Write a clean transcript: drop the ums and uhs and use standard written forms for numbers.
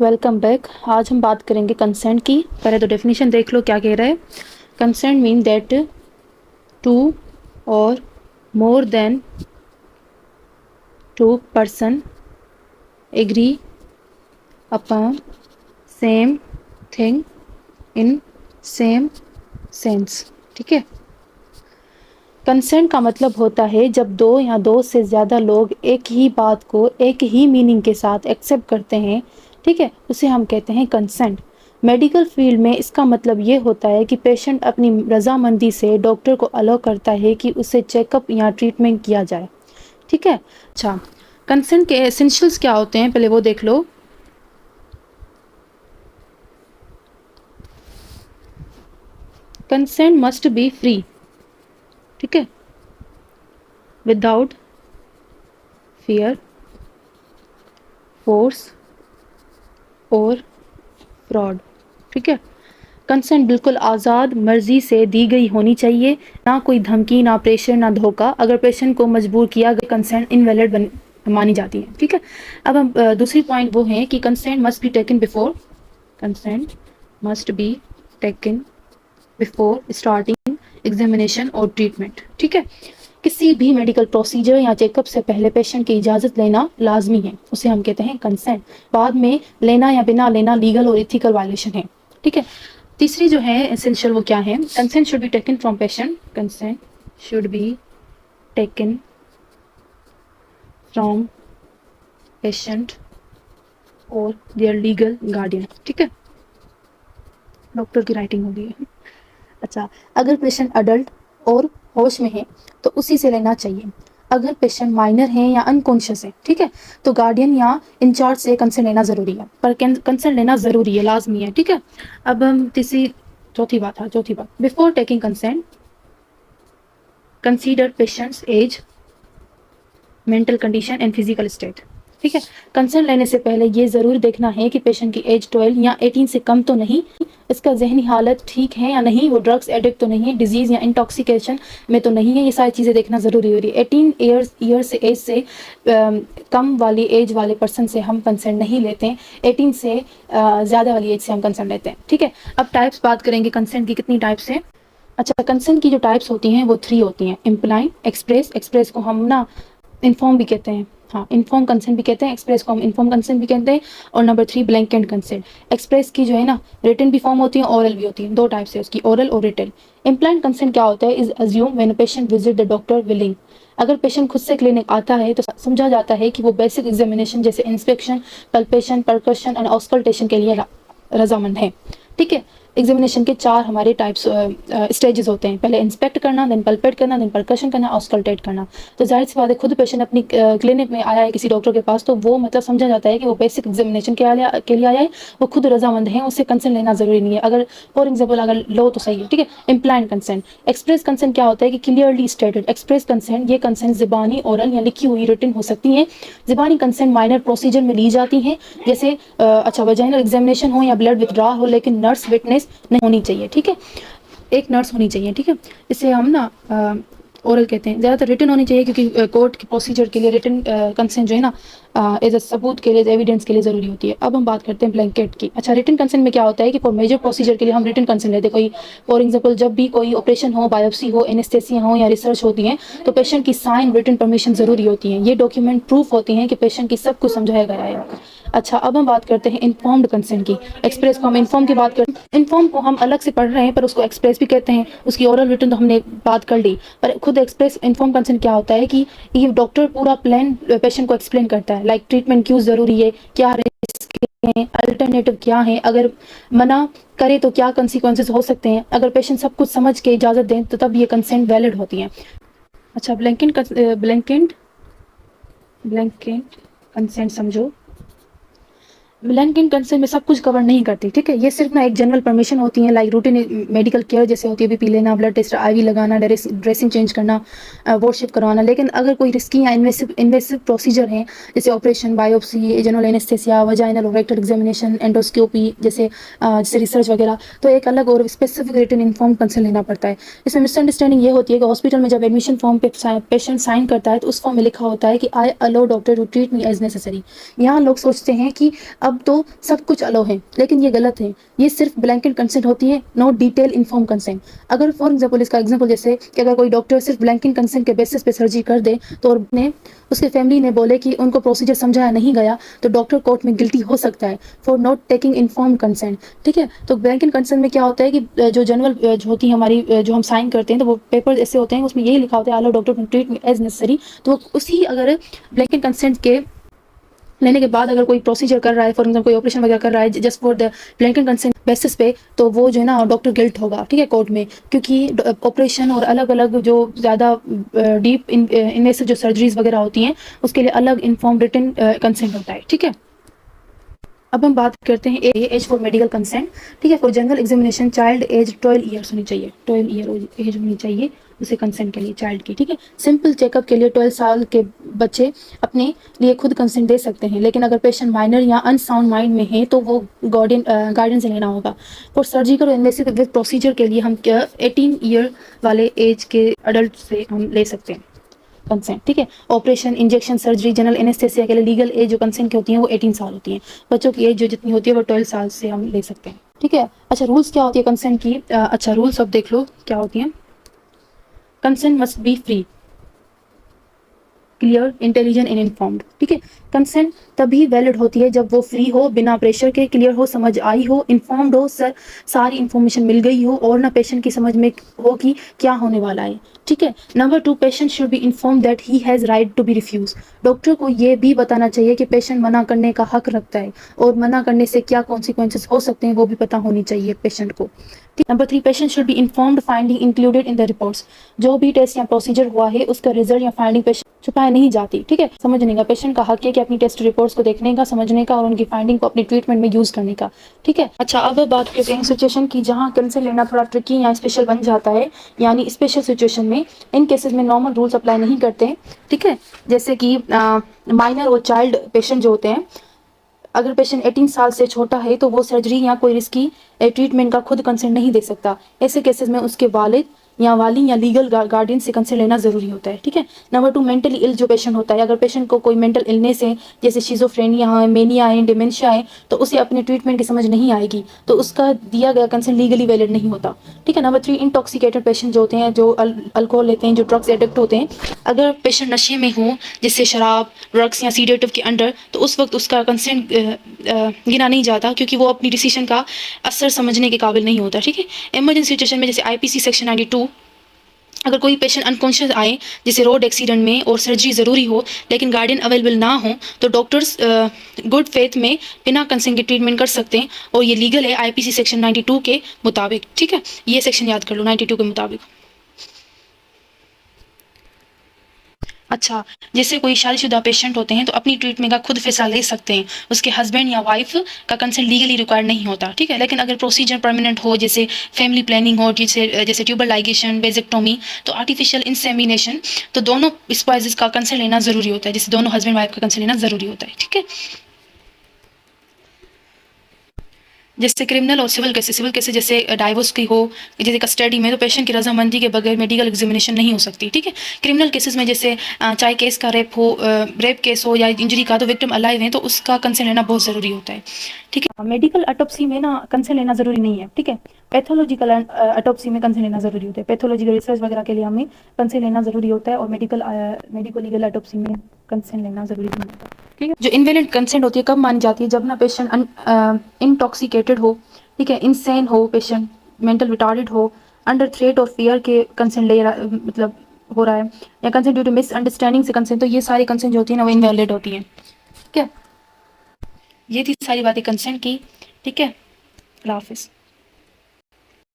Welcome back. आज हम बात करेंगे कंसेंट की। पहले तो डेफिनेशन देख लो क्या कह रहा है। कंसेंट मीन दैट टू और more than two person agree upon same thing in same sense. ठीक है। कंसेंट का मतलब होता है जब दो या दो से ज़्यादा लोग एक ही बात को एक ही मीनिंग के साथ एक्सेप्ट करते हैं। ठीक है, उसे हम कहते हैं कंसेंट। मेडिकल फील्ड में इसका मतलब ये होता है कि पेशेंट अपनी रजामंदी से डॉक्टर को अलाउ करता है कि उसे चेकअप या ट्रीटमेंट किया जाए। ठीक है। अच्छा, कंसेंट के एसेंशियल्स क्या होते हैं पहले वो देख लो। Consent must be free. ठीक है, विदाउट फियर, फोर्स और फ्रॉड। ठीक है। कंसेंट बिल्कुल आज़ाद मर्जी से दी गई होनी चाहिए, ना कोई धमकी, ना प्रेशर, ना धोखा। अगर पेशेंट को मजबूर किया गया कंसेंट इनवैलिड मानी जाती है। ठीक है। अब हम दूसरी पॉइंट वो है कि consent must be taken before. Consent must be taken before starting examination और ट्रीटमेंट। ठीक है। किसी भी मेडिकल प्रोसीजर या चेकअप से पहले पेशेंट की इजाज़त लेना लाजमी है, उसे हम कहते हैं कंसेंट। बाद में लेना या बिना लेना लीगल और इथिकल वायलेशन है। ठीक है। तीसरी जो है एसेंशियल वो क्या है, consent should be taken from patient. Consent should be taken from patient और देयर लीगल गार्डियन। ठीक है, डॉक्टर की राइटिंग होगी। अच्छा, अगर पेशेंट अडल्ट और होश में है तो उसी से लेना चाहिए। अगर पेशेंट माइनर है या अनकॉन्शियस है, ठीक है, तो गार्डियन या इंचार्ज से कंसेंट लेना ज़रूरी है। पर कंसेंट लेना ज़रूरी है, लाजमी है। ठीक है। अब हम चौथी बात before taking consent consider patient's age, mental condition and physical state. ठीक है। कंसेंट लेने से पहले ये ज़रूर देखना है कि पेशेंट की एज 12 या 18 से कम तो नहीं, इसका जहनी हालत ठीक है या नहीं, वो ड्रग्स एडिक्ट तो नहीं है, डिजीज़ या इंटॉक्सिकेशन में तो नहीं है। ये सारी चीज़ें देखना ज़रूरी हो रही है। 18 ईयर्स से एज से कम वाली एज वाले पर्सन से हम कंसेंट नहीं लेते हैं। 18 से ज़्यादा वाली एज से हम कंसेंट लेते हैं। ठीक है। अब टाइप्स बात करेंगे कंसेंट की, कितनी टाइप्स हैं। अच्छा, कंसेंट की जो टाइप्स होती हैं वो 3 होती हैं। इम्प्लाइन, एक्सप्रेस, एक्सप्रेस को हम ना इन्फॉर्म भी कहते हैं। हाँ, इन्फॉर्म कंसेंट भी कहते हैं, एक्सप्रेस को हम इन्फॉर्म कंसेंट भी कहते हैं। और नंबर 3 ब्लैंकेट कंसेंट। एक्सप्रेस की जो है ना रिटन भी फॉर्म होती है, ओरल भी होती है। दो टाइप से उसकी, ओरल और रिटन। इम्प्लाइंट कंसेंट क्या होता है, is assume when a patient visit the doctor willing. अगर पेशेंट खुद से क्लिनिक आता है तो समझा जाता है कि वो बेसिक एग्जामिनेशन जैसे inspection, palpation, percussion and auscultation के लिए रजामंद है। ठीक है। एग्जामिनेशन के 4 हमारे टाइप्स स्टेजेस होते हैं। पहले इंस्पेक्ट करना, देन पल्पेट करना, देन परकशन करना, ऑस्कल्टेट करना। तो जाहिर सी बात है, खुद पेशेंट अपनी क्लिनिक में आया है किसी डॉक्टर के पास, तो वो मतलब समझा जाता है कि वो बेसिक एग्जामिनेशन के लिए आया है, वो खुद रजामंद है, उससे कंसेंट लेना जरूरी नहीं है। अगर फॉर एग्जाम्पल अगर लो तो सही है। ठीक है। इम्प्लाइंट कंसेंट। एक्सप्रेस कंसेंट क्या होता है कि क्लियरली स्टेटेड। एक्सप्रेस कंसेंट, ये कंसेंट ज़बानी, ओरल या लिखी हुई रिटन हो सकती है। ज़बानी कंसेंट माइनर प्रोसीजर में ली जाती है, जैसे अच्छा वजाइनल एग्जामिनेशन हो या ब्लड विथड्रॉल हो, लेकिन नर्स विटनेस नहीं होनी चाहिए। ठीक है, एक नर्स होनी चाहिए। ठीक है, इसे हम ना ओरल कहते हैं। ज़्यादातर रिटन होनी चाहिए क्योंकि कोर्ट के प्रोसीजर के लिए रिटन कंसेंट जो है ना एज अ सबूत के लिए, एविडेंस के लिए ज़रूरी होती है। अब हम बात करते हैं ब्लैंकेट की। अच्छा, रिटन कंसेंट में क्या होता है कि फॉर मेजर प्रोसीजर के लिए हम रिटन कंसेंट लेते हैं। कोई फॉर एग्जाम्पल जब भी कोई ऑपरेशन हो, बायोप्सी हो, एनेस्थेसिया हो या रिसर्च होती है, तो पेशेंट की साइन रिटन परमिशन ज़रूरी होती है। ये डॉक्यूमेंट प्रूफ होती हैं कि पेशेंट की सब कुछ समझाया गया है। अच्छा, अब हम बात करते हैं इन्फॉर्म्ड कंसेंट की। एक्सप्रेस को हम इन्फॉर्म की बात करते हैं, इन्फॉर्म को हम अलग से पढ़ रहे हैं पर उसको एक्सप्रेस भी कहते हैं। उसकी ओरल रिटन तो हमने बात कर ली, पर खुद एक्सप्रेस इन्फॉर्म कंसेंट क्या होता है कि ये डॉक्टर पूरा प्लान पेशेंट को एक्सप्लेन करता है, लाइक ट्रीटमेंट क्यों ज़रूरी है, क्या रिस्क है, अल्टरनेटिव क्या है, अगर मना करे तो क्या कंसिक्वेंसेस हो सकते हैं। अगर पेशेंट सब कुछ समझ के इजाज़त दें तो तब ये कंसेंट वैलिड होती है। अच्छा, ब्लैंकेट कंसेंट समझो। ब्लैंकेट कंसेंट में सब कुछ कवर नहीं करती। ठीक है, ये सिर्फ ना एक जनरल परमिशन होती है, लाइक रूटीन मेडिकल केयर जैसे होती है, बीपी लेना, ब्लड टेस्ट, आईवी लगाना, ड्रेसिंग चेंज करना, वॉशशिप करवाना। लेकिन अगर कोई रिस्की या इन्वेसिव प्रोसीजर है, जैसे operation, biopsy, general anaesthesia, vaginal और रेक्टल एग्जामिनेशन, एंडोस्कोपी जैसे रिसर्च वगैरह, तो एक अलग और स्पेसिफिक रिटन इन्फॉर्म कंसेंट लेना पड़ता है। इसमें मिसअंडरस्टैंडिंग ये होती है कि हॉस्पिटल में जब एडमिशन फॉर्म पे पेशेंट साइन करता है तो उस फॉर्म में लिखा होता है कि I allow doctor to treat me as necessary. यहाँ लोग सोचते हैं कि अब अब तो सब कुछ अलो है, लेकिन ये गलत है। ये सिर्फ ब्लैंकेट कंसेंट होती है, नॉट डिटेल इन्फॉर्म कंसेंट। अगर फॉर एग्जाम्पल इसका एग्जाम्पल जैसे कि अगर कोई डॉक्टर सिर्फ ब्लैंकेट कंसेंट के बेसिस पे सर्जरी कर दे तो और उसके फैमिली ने बोले कि उनको प्रोसीजर समझाया नहीं गया, तो डॉक्टर कोर्ट में गिल्टी हो सकता है for not taking inform consent. ठीक है, तो ब्लैंकेट कंसेंट में क्या होता है कि जो जनरल जो होती है हमारी, जो हम साइन करते हैं, तो वो पेपर ऐसे होते हैं, उसमें यही लिखा होता है allow doctor to treat me as necessary. तो उसी अगर ब्लैंकेट कंसेंट के लेने के बाद अगर कोई प्रोसीजर कर रहा है, फॉर एग्जाम्पल कोई ऑपरेशन वगैरह कर रहा है just for the blanket consent basis पे, तो वो जो है ना डॉक्टर गिल्ट होगा, ठीक है, कोर्ट में, क्योंकि ऑपरेशन और अलग अलग जो ज़्यादा डीप इन्वेसिव जो सर्जरीज वगैरह होती हैं उसके लिए अलग इन्फॉर्म रिटन कंसेंट होता है। ठीक है, अब हम बात करते हैं एज फॉर मेडिकल कंसेंट। ठीक है, for general examination child age 12 years होनी चाहिए, 12 ईयर एज होनी चाहिए उसे कंसेंट के लिए चाइल्ड की। ठीक है, सिंपल चेकअप के लिए 12 साल के बच्चे अपने लिए खुद कंसेंट दे सकते हैं, लेकिन अगर पेशेंट माइनर या अनसाउंड माइंड में है तो वो गाइडेंस लेना होगा। फॉर सर्जिकल और इन्वेसिव प्रोसीजर के लिए हम 18 ईयर वाले एज के अडल्ट से हम ले सकते हैं कंसेंट। ठीक है, operation, injection, surgery, general anaesthesia के लिए लीगल एज जो कंसेंट की होती है वो 18 साल होती है। बच्चों की एज जो जितनी होती है वो 12 साल से हम ले सकते हैं। ठीक है, अच्छा रूल्स क्या होती है कंसेंट की? अच्छा रूल्स अब देख लो क्या होती है। Consent must be free, clear, intelligent and informed. ठीक है, कंसेंट तभी वैलिड होती है जब वो फ्री हो, बिना प्रेशर के, क्लियर हो, समझ आई हो, इन्फॉर्म्ड हो, सारी इन्फॉर्मेशन मिल गई हो और ना पेशेंट की समझ में हो कि क्या होने वाला है। ठीक है, number 2, patient should be inform that he has right to be refuse. Doctor को ये भी बताना चाहिए कि पेशेंट मना करने का हक रखता है और मना करने से क्या कॉन्सिक्वेंसेस हो सकते हैं वो भी पता होनी चाहिए पेशेंट को। Number 3, patient should be informed finding included in the reports. जो भी टेस्ट या प्रोसीजर हुआ है उसका रिजल्ट या फाइंडिंग पेशेंट छुपाए नहीं जाती। ठीक है, समझने का पेशेंट का हक है कि अपनी टेस्ट रिपोर्ट्स को देखने का, समझने का और उनकी फाइंडिंग को अपनी ट्रीटमेंट में यूज करने का। ठीक है, अच्छा अब बात करते हैं सिचुएशन की जहां कंसेंट लेना थोड़ा ट्रिकी या स्पेशल बन जाता है, यानी स्पेशल सिचुएशन में इन केसेस में नॉर्मल रूल्स अप्लाई नहीं करते हैं। ठीक है, जैसे कि माइनर और चाइल्ड पेशेंट जो होते हैं, अगर पेशेंट 18 साल से छोटा है तो वो सर्जरी या कोई रिस्की ट्रीटमेंट का खुद कंसेंट नहीं दे सकता। ऐसे केसेस में उसके वालिद या वाली या लीगल गार्डियन से कंसेंट लेना जरूरी होता है। ठीक है, नंबर 2, मेंटली इल जो पेशेंट होता है, अगर पेशेंट को कोई मेंटल इलनेस है जैसे शिजोफ्रेनिया है, मेनिया है, डिमेंशिया है, तो उसे अपने ट्रीटमेंट की समझ नहीं आएगी तो उसका दिया गया कंसेंट लीगली वैलिड नहीं होता। ठीक है, नंबर 3, इंटॉक्सिकेटेड पेशेंट जो होते हैं, जो अल्कोहल लेते हैं, जो ड्रग्स एडिक्ट होते हैं, अगर पेशेंट नशे में हो जैसे शराब, ड्रग्स या सीडेटिव के अंडर, तो उस वक्त उसका कंसेंट गिना नहीं जाता क्योंकि वो अपनी डिसीजन का असर समझने के काबिल नहीं होता। ठीक है, इमरजेंसी सिचुएशन में जैसे IPC सेक्शन 92, अगर कोई पेशेंट अनकॉन्शियस आए जैसे रोड एक्सीडेंट में और सर्जरी ज़रूरी हो लेकिन गार्डियन अवेलेबल ना हो, तो डॉक्टर्स गुड फेथ में बिना कंसेंट के ट्रीटमेंट कर सकते हैं और ये लीगल है IPC सेक्शन 92 के मुताबिक। ठीक है, ये सेक्शन याद कर लो, 92 के मुताबिक। अच्छा, जैसे कोई शादीशुदा पेशेंट होते हैं तो अपनी ट्रीटमेंट का खुद फैसला ले सकते हैं, उसके हस्बैंड या वाइफ का कंसेंट लीगली रिक्वायर्ड नहीं होता। ठीक है, लेकिन अगर प्रोसीजर परमानेंट हो जैसे फैमिली प्लानिंग हो, जैसे ट्यूबर लाइगेशन, बेजेक्टोमी, तो आर्टिफिशियल इंसेमिनेशन, तो दोनों स्पाउसेस का कंसेंट लेना ज़रूरी होता है, जैसे दोनों हस्बैंड वाइफ का कंसेंट लेना ज़रूरी होता है। ठीक है, जैसे क्रिमिनल और सिविल केसेस जैसे डाइवोर्स की हो, जैसे कस्टडी में, तो पेशेंट की रजामंदी के बगैर मेडिकल एग्जामिनेशन नहीं हो सकती। ठीक है, क्रिमिनल केसेस में जैसे चाहे केस का रेप केस हो या इंजरी का, तो विक्टिम अलाइव है तो उसका कंसेंट लेना बहुत ज़रूरी होता है। ठीक है, मेडिकल अटोप्सी में ना कंसेंट लेना ज़रूरी नहीं है। ठीक है, पैथोलॉजिकल अटोप्सी में कंसेंट लेना ज़रूरी होता है, पैथोलॉजिकल रिसर्च वगैरह के लिए हमें कंसेंट लेना ज़रूरी होता है और मेडिको लीगल अटोप्सी में कंसेंट लेना ज़रूरी नहीं होता। ठीक है, जो इनवैलिड कंसेंट होती है कब मानी जाती है? जब ना पेशेंट इंटॉक्सिकेटेड हो, ठीक है, इनसेन हो, पेशेंट मेंटल रिटार्डेड हो, अंडर थ्रेट और फियर के कंसेंट ले रहा मतलब हो रहा है, या कंसेंट ड्यू टू मिसअंडरस्टैंडिंग से कंसेंट, तो ये सारी कंसेंट जो होती है ना वो इनवैलिड होती हैं। ठीक है, ये थी सारी बातें कंसेंट की। ठीक है, अल्लाह हाफिज़।